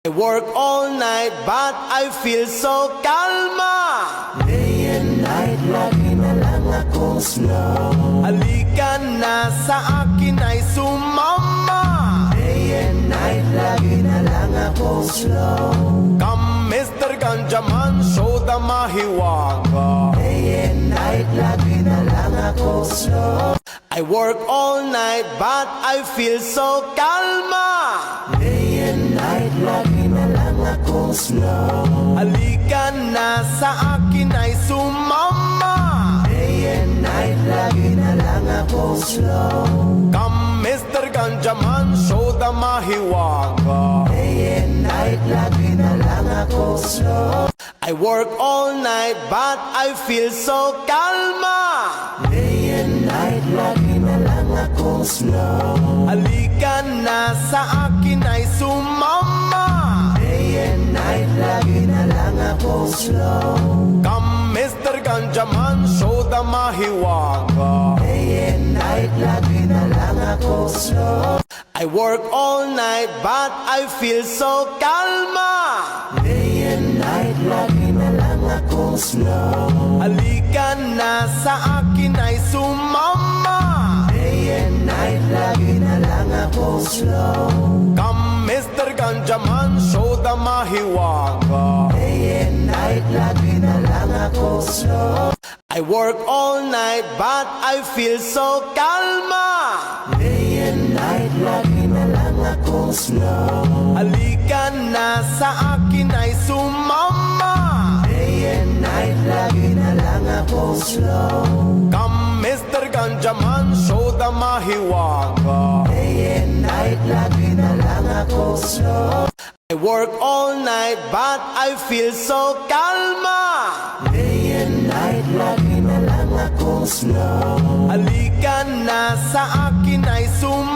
I work all night but I feel so kalma. Day and night, lagi na lang akong slow. Halika na sa akin ay sumama. Day and night, lagi na lang akong slow. Come Mr. Ganjaman, show the mahiwaga. Day and night, lagi na lang akong slow. I work all night but I feel so kalma. Day and night, lagi na lang akong slow. Halika na sa akin ay sumama. Day and night, lagi na lang akong slow. Come Mr. Ganjaman, show the mahiwaga. Day and night, lagi na lang akong slow. I work all night but I feel so kalma. Day and night, lagi na lang akong slow. Halika na sa akin ay sumama. Day and night, lagi na lang akong slow. Come Mr. Ganjaman, show the mahiwaga. Day and night, lagi na lang akong slow. I work all night but I feel so kalma. Day and night, lagi na lang akong slow. Halika na sa akin ay sumama. Day and night, lagi na lang akong slow. Come Mr. Ganjaman, show the mahiwaga. Day and night, lagi na lang akong slow. I work all night but I feel so kalma. Day and night, lagi na lang akong slow. Halika na sa akin ay sumama. Day and night, lagi na lang akong slow. Come Mr. Ganjaman, show the mahiwaga. Day and night, lagi na lang akong slow. I work all night but I feel so kalma. Day and night, lagi na lang akong slow. Halika na sa akin ay sumama.